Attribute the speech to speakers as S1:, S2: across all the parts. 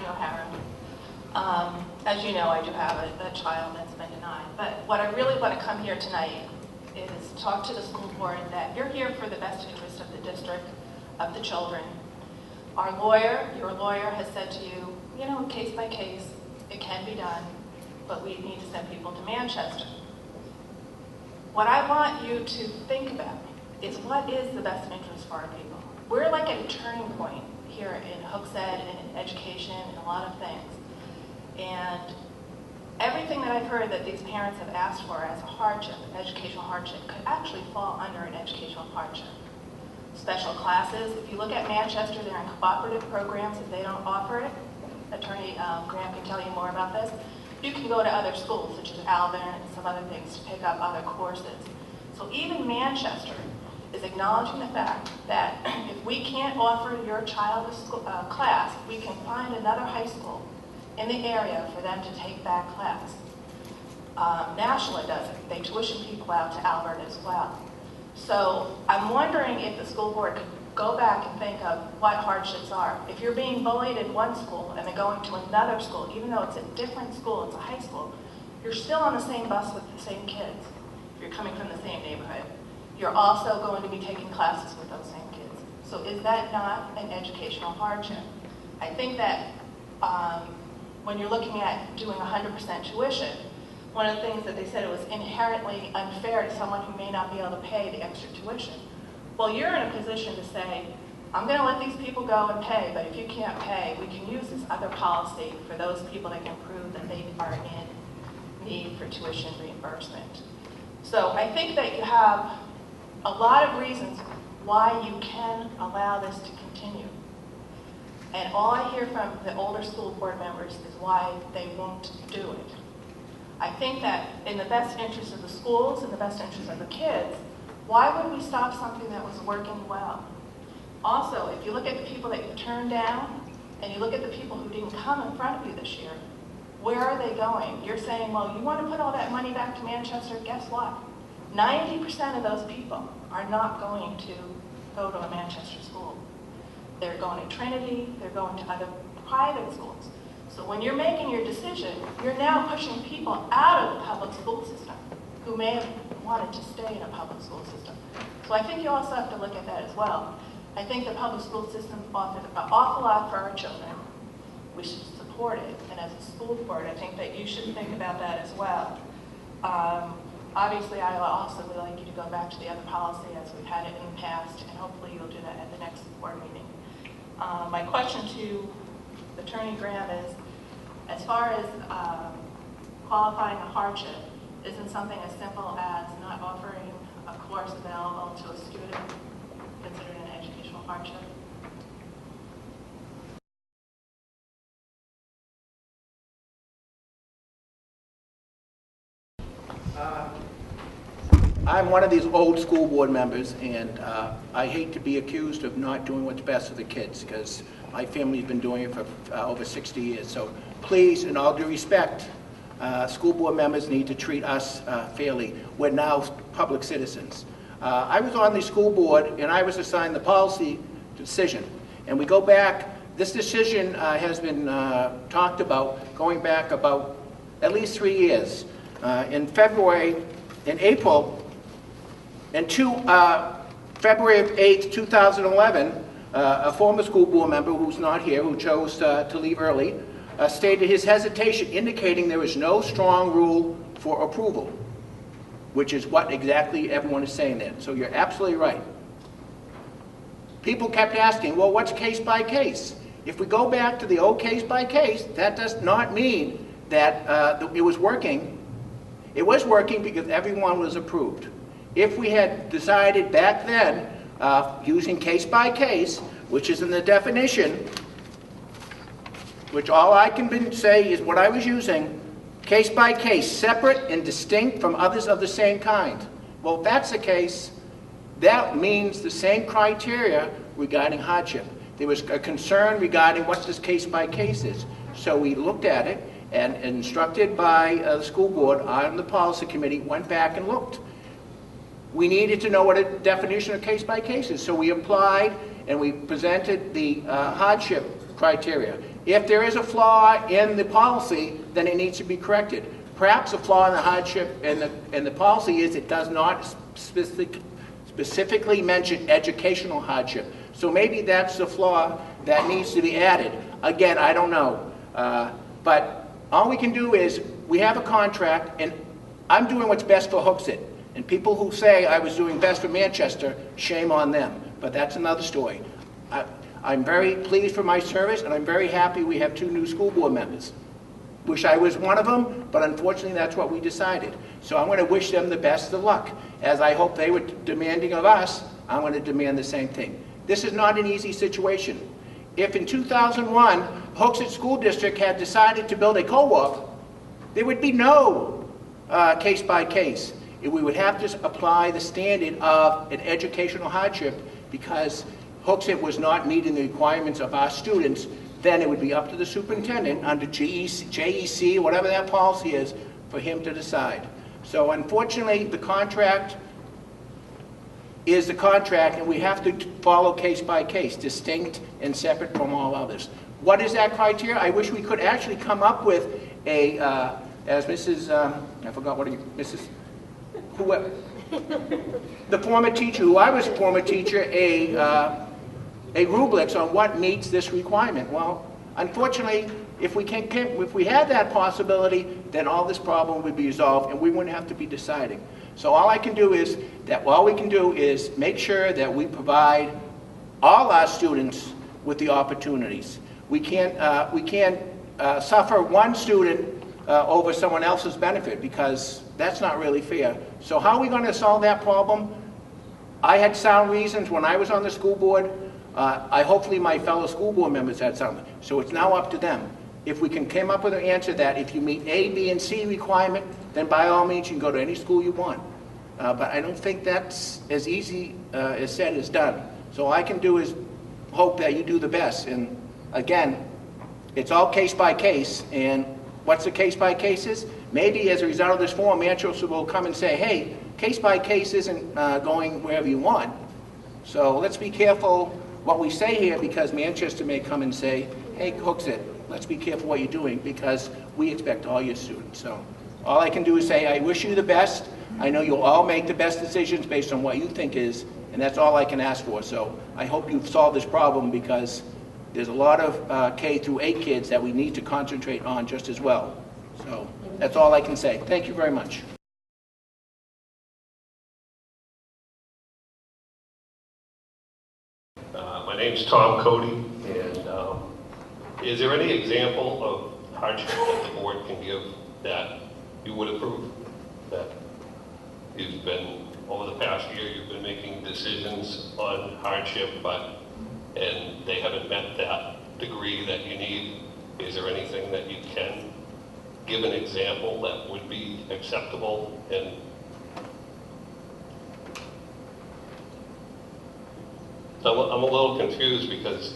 S1: Daphne O'Hara. As you know, I do have a child that's been denied. But what I really want to come here tonight is talk to the school board that you're here for the best interest of the district, of the children. Our lawyer, your lawyer, has said to you, you know, case by case, it can be done, but we need to send people to Manchester. What I want you to think about is what is the best interest for our people. We're like at a turning point here in Hooksett and in education and a lot of things. And everything that I've heard that these parents have asked for as a hardship, an educational hardship, could actually fall under an educational hardship. Special classes, if you look at Manchester, they're in cooperative programs. If they don't offer it, Attorney Graham can tell you more about this. You can go to other schools, such as Alvin and some other things, to pick up other courses. So even Manchester is acknowledging the fact that if we can't offer your child a class, we can find another high school in the area for them to take that class. Nashua does it. They tuition people out to Albert as well. So I'm wondering if the school board could go back and think of what hardships are. If you're being bullied in one school and then going to another school, even though it's a different school, it's a high school, you're still on the same bus with the same kids. If you're coming from the same neighborhood, you're also going to be taking classes with those same kids. So is that not an educational hardship? I think that when you're looking at doing 100% tuition, one of the things that they said, it was inherently unfair to someone who may not be able to pay the extra tuition. Well, you're in a position to say, I'm going to let these people go and pay, but if you can't pay, we can use this other policy for those people that can prove that they are in need for tuition reimbursement. So I think that you have a lot of reasons why you can allow this to continue. And all I hear from the older school board members is why they won't do it. I think that in the best interest of the schools, in the best interest of the kids, why would we stop something that was working well? Also, if you look at the people that you turned down, and you look at the people who didn't come in front of you this year, where are they going? You're saying, well, you want to put all that money back to Manchester? Guess what? 90% of those people are not going to go to a Manchester school. They're going to Trinity, they're going to other private schools. So when you're making your decision, you're now pushing people out of the public school system who may have wanted to stay in a public school system. So I think you also have to look at that as well. I think the public school system offers an awful lot for our children. We should support it. And as a school board, I think that you should think about that as well. Obviously, I also would like you to go back to the other policy as we've had it in the past, and hopefully you'll do that at the next board meeting. My question to Attorney Graham is, as far as qualifying a hardship, isn't something as simple as not offering a course available to a student considered an educational hardship?
S2: I'm one of these old school board members, and I hate to be accused of not doing what's best for the kids, because my family's been doing it for over 60 years. So please, in all due respect, school board members need to treat us fairly. We're now public citizens. I was on the school board, and I was assigned the policy decision. And we go back, this decision has been talked about going back about at least 3 years. In April, February of 8th, 2011, a former school board member who's not here, who chose to leave early, stated his hesitation, indicating there is no strong rule for approval, which is what exactly everyone is saying there. So you're absolutely right. People kept asking, well, what's case by case? If we go back to the old case by case, that does not mean that it was working. It was working because everyone was approved. If we had decided back then, using case by case, which is in the definition, which all I can say is what I was using, case by case, separate and distinct from others of the same kind. Well, if that's the case, that means the same criteria regarding hardship. There was a concern regarding what this case by case is. So we looked at it, and instructed by the school board on the policy committee, went back and looked. We needed to know what a definition of case by case is. So we applied and we presented the hardship criteria. If there is a flaw in the policy, then it needs to be corrected. Perhaps a flaw in the hardship in the policy is it does not specifically mention educational hardship. So maybe that's the flaw that needs to be added. Again, I don't know. But all we can do is, we have a contract, and I'm doing what's best for Hooksett. And people who say I was doing best for Manchester, shame on them. But that's another story. I'm very pleased for my service, and I'm very happy we have 2 new school board members. Wish I was one of them, but unfortunately that's what we decided. So I'm going to wish them the best of luck. As I hope they were demanding of us, I'm going to demand the same thing. This is not an easy situation. If in 2001, Hooksett School District had decided to build a co-op, there would be no case by case. We would have to apply the standard of an educational hardship because Hooksett was not meeting the requirements of our students. Then it would be up to the superintendent under JEC, whatever that policy is, for him to decide. So unfortunately, the contract is the contract, and we have to follow case by case, distinct and separate from all others. What is that criteria? I wish we could actually come up with a, as Mrs., I forgot what Mrs., whoever, the former teacher, who I was a former teacher, a rubrics on what meets this requirement. Well, unfortunately, if we had that possibility, then all this problem would be resolved and we wouldn't have to be deciding. So all we can do is make sure that we provide all our students with the opportunities. We can't suffer one student over someone else's benefit, because that's not really fair. So how are we going to solve that problem? I had sound reasons when I was on the school board. Hopefully my fellow school board members had something. So it's now up to them. If we can come up with an answer that if you meet A, B, and C requirement, then by all means you can go to any school you want. But I don't think that's as easy as said as done. So all I can do is hope that you do the best. And again, it's all case by case. And what's the case by cases? Maybe as a result of this forum, Manchester will come and say, hey, case by case isn't going wherever you want. So let's be careful what we say here, because Manchester may come and say, hey, Hooksett, let's be careful what you're doing, because we expect all your students. So all I can do is say I wish you the best. I know you'll all make the best decisions based on what you think is, and that's all I can ask for. So I hope you've solved this problem, because there's a lot of K through 8 kids that we need to concentrate on just as well. So that's all I can say. Thank you very much.
S3: My name's Tom Cody, and is there any example of hardship that the board can give that you would approve? That you've been, over the past year, you've been making decisions on hardship, and they haven't met that degree that you need. Is there anything that you can give an example that would be acceptable? And so I'm a little confused, because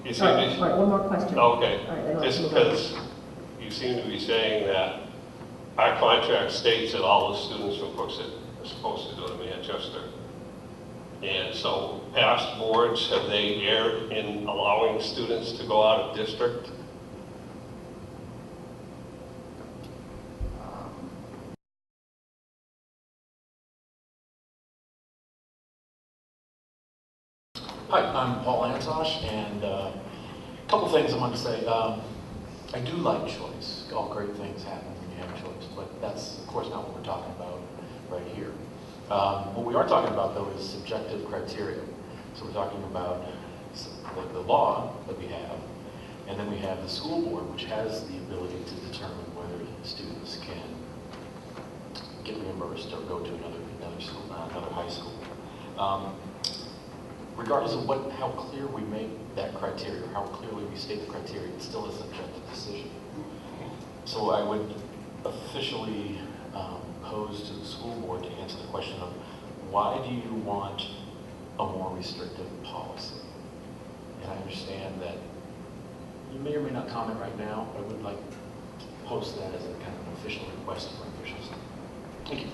S3: you seem to...
S4: All right, one more question.
S3: Okay.
S4: All right,
S3: Just because you seem to be saying that our contract states that all the students from Hooksett are supposed to go to Manchester. And so past boards, have they erred in allowing students to go out of district?
S5: Hi, I'm Paul Antosh, and a couple things I want to say. I do like choice. All great things happen when you have choice, but that's, of course, not what we're talking about right here. What we are talking about, though, is subjective criteria. So we're talking about the law that we have, and then we have the school board, which has the ability to determine whether students can get reimbursed or go to another school, another high school. Regardless of how clear we make that criteria, or how clearly we state the criteria, it's still a subjective decision. So I would officially pose to the school board to answer the question of, why do you want a more restrictive policy? And I understand that you may or may not comment right now, but I would like to post that as a kind of an official request for officials. Thank you.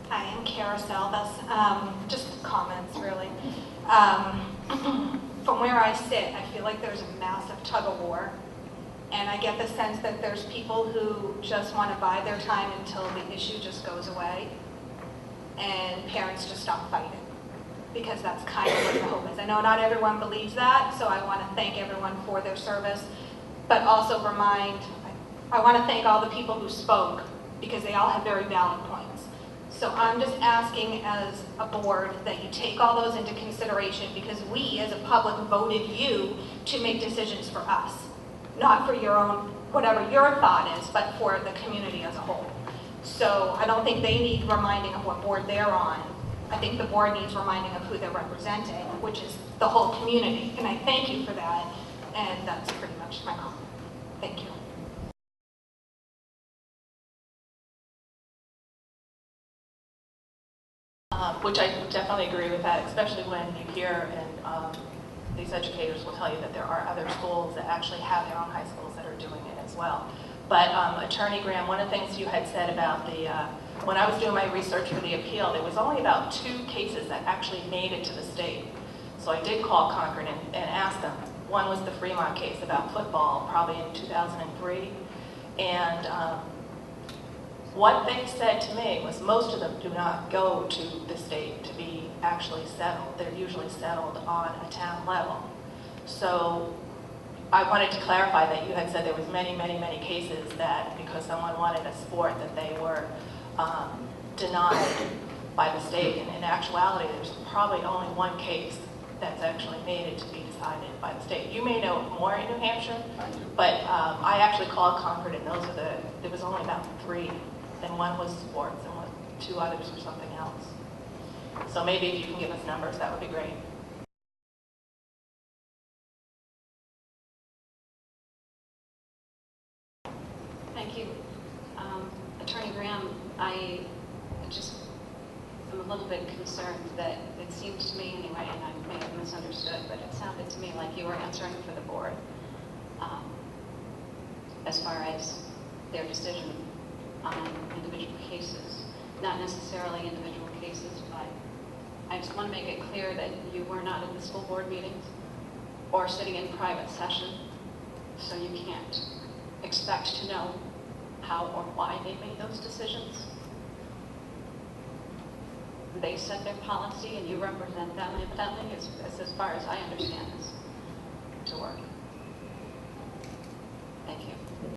S6: Hi, I'm Kara Salvas.
S4: Just comments, really. From where I sit, I feel like there's a massive tug of war. And I get the sense that there's people who just want to bide their time until the issue just goes away. And parents just stop fighting. Because that's kind of what the hope is. I know not everyone believes that, so I want to thank everyone for their service. But also I want to thank all the people who spoke, because they all have very valid points. So I'm just asking as a board that you take all those into consideration, because we as a public voted you to make decisions for us. Not for your own, whatever your thought is, but for the community as a whole. So I don't think they need reminding of what board they're on. I think the board needs reminding of who they're representing, which is the whole community. And I thank you for that, and that's pretty much my comment. Thank you.
S1: Which I definitely agree with that, especially when you hear, and these educators will tell you that there are other schools that actually have their own high schools that are doing it as well. But Attorney Graham, one of the things you had said about the, when I was doing my research for the appeal, there was only about 2 cases that actually made it to the state. So I did call Concord and ask them. One was the Fremont case about football, probably in 2003. And what they said to me was most of them do not go to the state to be actually settled. They're usually settled on a town level. So I wanted to clarify that you had said there was many, many, many cases that because someone wanted a sport that they were denied by the state. And in actuality, there's probably only 1 case that's actually made it to be decided by the state. You may know more in New Hampshire, but I actually called Concord, and there was only about 3. And 1 was sports, and 2 others were something else. So maybe if you can give us numbers, that would be great.
S6: Thank you. Attorney Graham, I'm a little bit concerned that it seems to me anyway, and I may have misunderstood, but it sounded to me like you were answering for the board as far as their decision on individual cases. Not necessarily individual cases, but I just want to make it clear that you were not at the school board meetings or sitting in private session, so you can't expect to know how or why they made those decisions. They set their policy and you represent them evidently, as far as I understand this to work. Thank you.